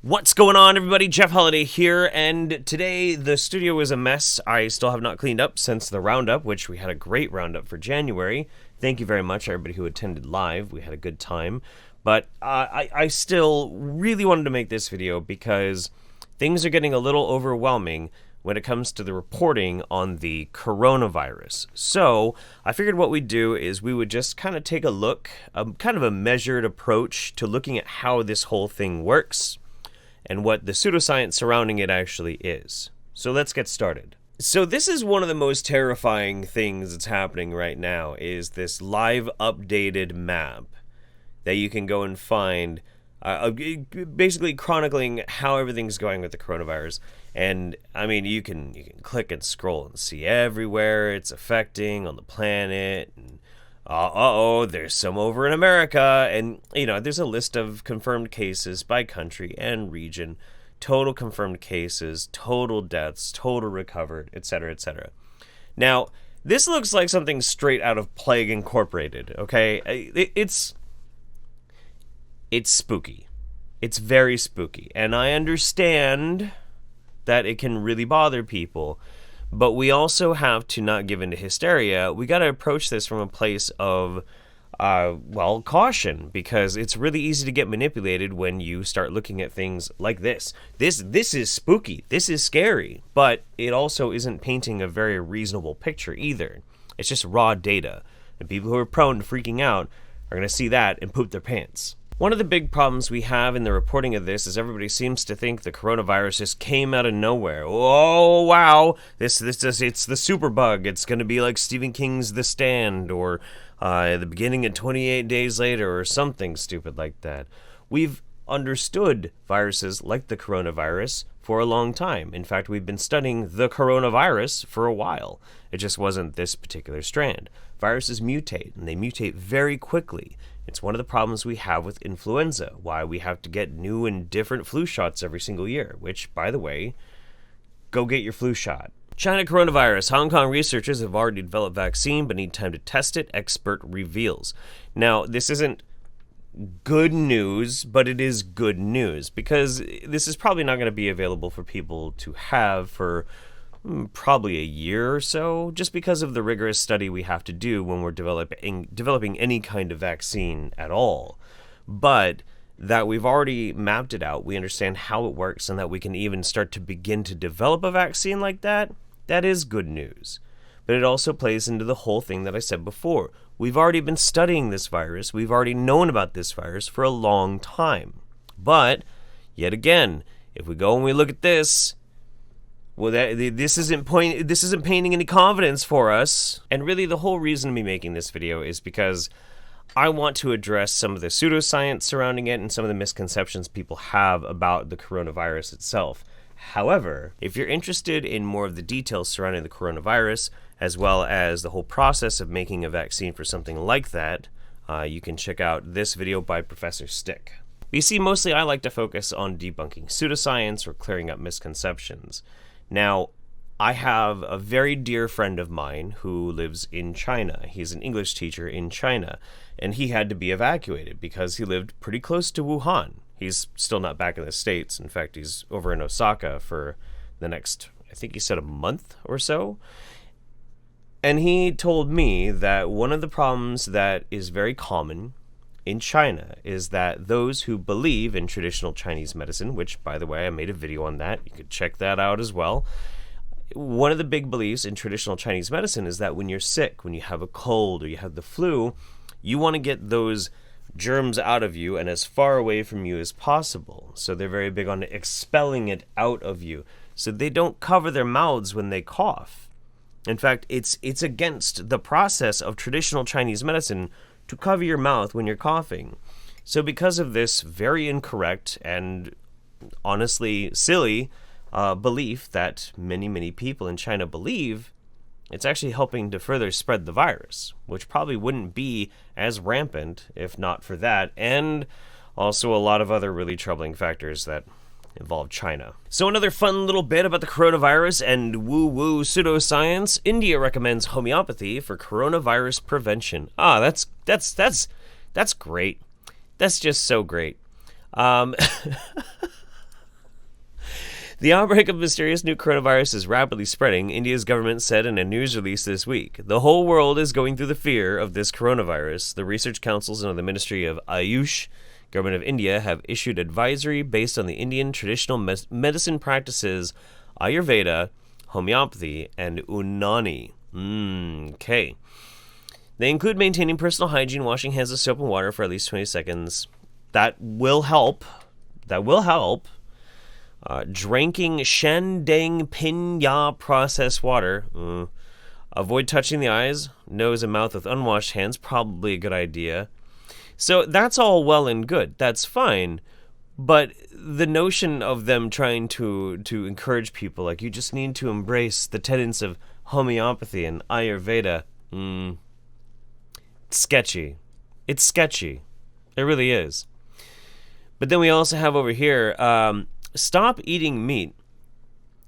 What's going on, everybody? Jeff Holiday here, and today the studio is a mess. I still have not cleaned up since the roundup, which we had a great roundup for January. Thank you very much, everybody who attended live. We had a good time. But I still really wanted to make this video because things are getting a little overwhelming when it comes to the reporting on the coronavirus. So I figured what we'd do is we would just kind of take a look, kind of a measured approach to looking at how this whole thing works and what the pseudoscience surrounding it actually is. So let's get started. So this is one of the most terrifying things that's happening right now, is this live updated map that you can go and find, basically chronicling how everything's going with the coronavirus. And I mean, you can click and scroll and see everywhere it's affecting on the planet. And there's some over in America, and there's a list of confirmed cases by country and region, total confirmed cases, total deaths, total recovered, etc., etc. Now, this looks like something straight out of Plague Incorporated, okay? It's spooky. It's very spooky, and I understand that it can really bother people. But we also have to not give into hysteria. We got to approach this from a place of, caution, because it's really easy to get manipulated when you start looking at things like this. This is spooky. This is scary. But it also isn't painting a very reasonable picture either. It's just raw data. And people who are prone to freaking out are going to see that and poop their pants. One of the big problems we have in the reporting of this is everybody seems to think the coronavirus just came out of nowhere. Oh, wow, it's the superbug. It's going to be like Stephen King's The Stand, or the beginning of 28 Days Later, or something stupid like that. We've understood viruses like the coronavirus for a long time. In fact, we've been studying the coronavirus for a while. It just wasn't this particular strand. Viruses mutate, and they mutate very quickly. It's one of the problems we have with influenza, why we have to get new and different flu shots every single year, which, by the way, go get your flu shot. China coronavirus. Hong Kong researchers have already developed vaccine, but need time to test it, expert reveals. Now, this isn't good news, but it is good news, because this is probably not going to be available for people to have for probably a year or so, just because of the rigorous study we have to do when we're developing any kind of vaccine at all. But that we've already mapped it out, we understand how it works, and that we can even start to begin to develop a vaccine like that, that is good news. But it also plays into the whole thing that I said before. We've already been studying this virus, we've already known about this virus for a long time. But, yet again, if we go and we look at this, well, this isn't painting any confidence for us. And really, the whole reason of me making this video is because I want to address some of the pseudoscience surrounding it and some of the misconceptions people have about the coronavirus itself. However, if you're interested in more of the details surrounding the coronavirus, as well as the whole process of making a vaccine for something like that, you can check out this video by Professor Stick. You see, mostly I like to focus on debunking pseudoscience or clearing up misconceptions. Now, I have a very dear friend of mine who lives in China. He's an English teacher in China, and he had to be evacuated because he lived pretty close to Wuhan. He's still not back in the States. In fact, he's over in Osaka for the next, I think he said, a month or so. And he told me that one of the problems that is very common in China is that those who believe in traditional Chinese medicine, which, by the way, I made a video on that, you could check that out as well. One of the big beliefs in traditional Chinese medicine is that when you're sick, when you have a cold or you have the flu, you want to get those germs out of you and as far away from you as possible. So they're very big on expelling it out of you. So they don't cover their mouths when they cough. In fact, it's against the process of traditional Chinese medicine to cover your mouth when you're coughing. So because of this very incorrect and honestly silly belief that many people in China believe, it's actually helping to further spread the virus, which probably wouldn't be as rampant if not for that, and also a lot of other really troubling factors that involve China. So another fun little bit about the coronavirus and woo-woo pseudoscience. India recommends homeopathy for coronavirus prevention. That's great. That's just so great. The outbreak of mysterious new coronavirus is rapidly spreading, India's government said in a news release this week. The whole world is going through the fear of this coronavirus. The research councils under the Ministry of Ayush, Government of India, have issued advisory based on the Indian traditional medicine practices Ayurveda, Homeopathy, and Unani. Okay. They include maintaining personal hygiene, washing hands with soap and water for at least 20 seconds. That will help. Drinking Shandang Pinya processed water. Avoid touching the eyes, nose, and mouth with unwashed hands. Probably a good idea. So that's all well and good. That's fine. But the notion of them trying to encourage people, like, you just need to embrace the tenets of homeopathy and Ayurveda. It's sketchy. It's sketchy. It really is. But then we also have over here, stop eating meat.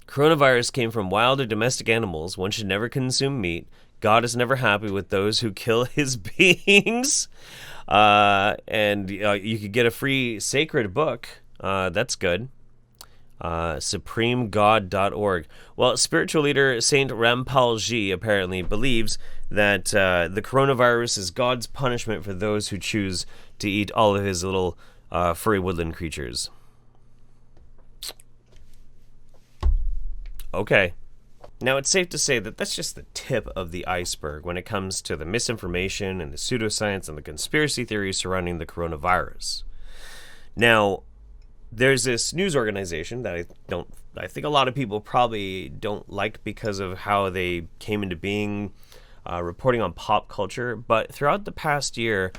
Coronavirus came from wild or domestic animals. One should never consume meat. God is never happy with those who kill his beings. And you could get a free sacred book. That's good. SupremeGod.org. Well, spiritual leader Saint Rampalji apparently believes that the coronavirus is God's punishment for those who choose to eat all of his little furry woodland creatures. Okay. Now, it's safe to say that that's just the tip of the iceberg when it comes to the misinformation and the pseudoscience and the conspiracy theories surrounding the coronavirus. Now, there's this news organization that I think a lot of people probably don't like because of how they came into being, reporting on pop culture. But throughout the past year,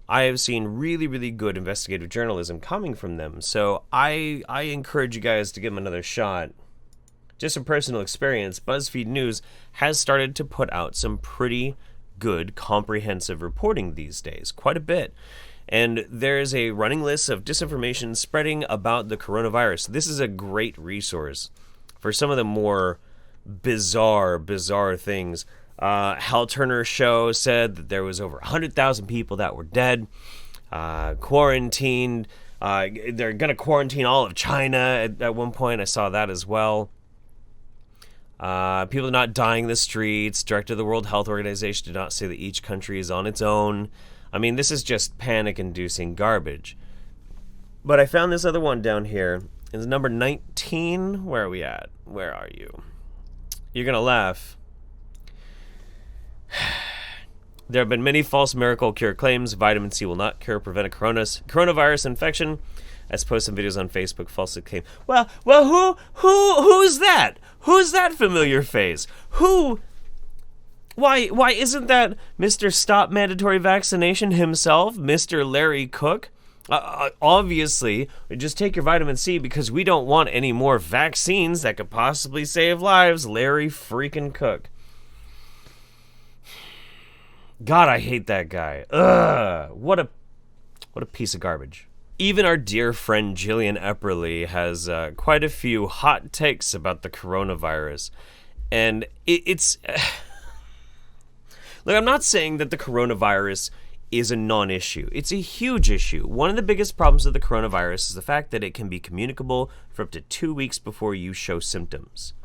I have seen really, really good investigative journalism coming from them. So I encourage you guys to give them another shot. Just from personal experience, BuzzFeed News has started to put out some pretty good, comprehensive reporting these days, quite a bit. And there's a running list of disinformation spreading about the coronavirus. This is a great resource for some of the more bizarre things. Hal Turner's show said that there was over 100,000 people that were dead, quarantined. They're going to quarantine all of China at one point. I saw that as well. People are not dying in the streets. Director of the World Health Organization did not say that each country is on its own. I mean, this is just panic-inducing garbage. But I found this other one down here. It's number 19. Where are we at? Where are you? You're going to laugh. There have been many false miracle cure claims. Vitamin C will not cure or prevent a coronavirus infection. I suppose some videos on Facebook falsely claim. Well, who's that? Who's that familiar face? Why isn't that Mr. Stop Mandatory Vaccination himself, Mr. Larry Cook? Obviously, just take your vitamin C because we don't want any more vaccines that could possibly save lives. Larry freaking Cook. God, I hate that guy. Ugh, what a piece of garbage. Even our dear friend Jillian Epperly has quite a few hot takes about the coronavirus. And it's... Look, I'm not saying that the coronavirus is a non-issue. It's a huge issue. One of the biggest problems of the coronavirus is the fact that it can be communicable for up to 2 weeks before you show symptoms.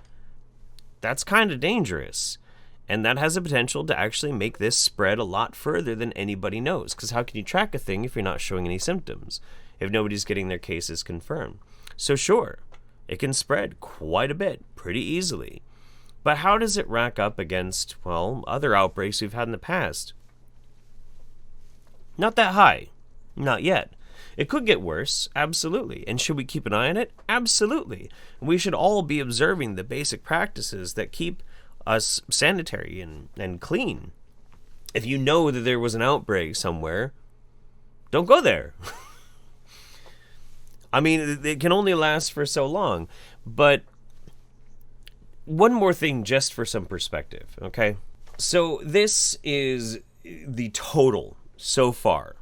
That's kind of dangerous. And that has the potential to actually make this spread a lot further than anybody knows. Because how can you track a thing if you're not showing any symptoms? If nobody's getting their cases confirmed. So sure, it can spread quite a bit, pretty easily. But how does it rack up against, well, other outbreaks we've had in the past? Not that high. Not yet. It could get worse, absolutely. And should we keep an eye on it? Absolutely. We should all be observing the basic practices that keep us sanitary and clean. If you know that there was an outbreak somewhere, don't go there. I mean, it can only last for so long. But one more thing just for some perspective, okay? So this is the total so far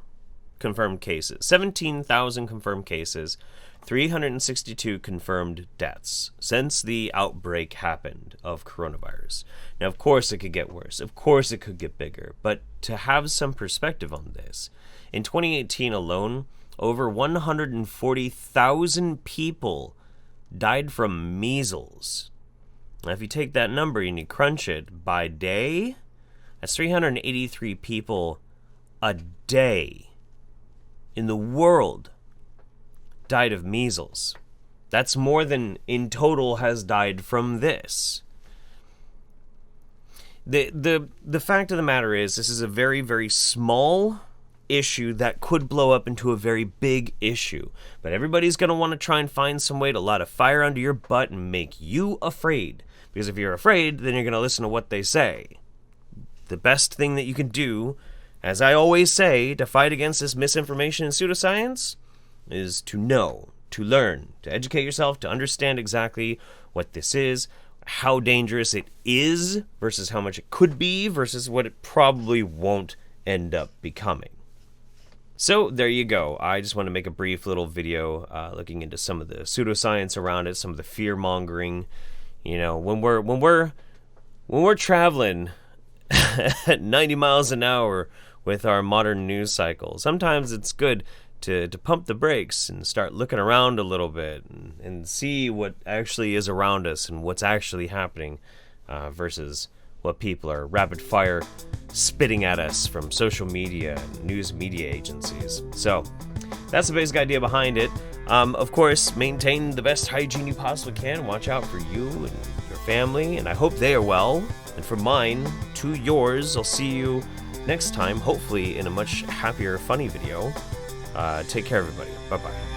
confirmed cases. 17,000 confirmed cases, 362 confirmed deaths since the outbreak happened of coronavirus. Now, of course, it could get worse. Of course, it could get bigger. But to have some perspective on this, in 2018 alone, over 140,000 people died from measles. Now, if you take that number and you crunch it by day, that's 383 people a day in the world died of measles. That's more than in total has died from this. The fact of the matter is, this is a very, very small issue that could blow up into a very big issue. But everybody's going to want to try and find some way to light a fire under your butt and make you afraid. Because if you're afraid, then you're going to listen to what they say. The best thing that you can do, as I always say, to fight against this misinformation and pseudoscience is to know, to learn, to educate yourself, to understand exactly what this is, how dangerous it is versus how much it could be versus what it probably won't end up becoming. So there you go. I just want to make a brief little video looking into some of the pseudoscience around it, some of the fear mongering. You know, when we're traveling at 90 miles an hour with our modern news cycle, sometimes it's good to pump the brakes and start looking around a little bit and see what actually is around us and what's actually happening versus what people are rapid fire spitting at us from social media and news media agencies. So that's the basic idea behind it. Of course, maintain the best hygiene you possibly can. Watch out for you and your family, and I hope they are well. And from mine to yours, I'll see you next time, hopefully in a much happier, funny video. Take care, everybody. Bye-bye.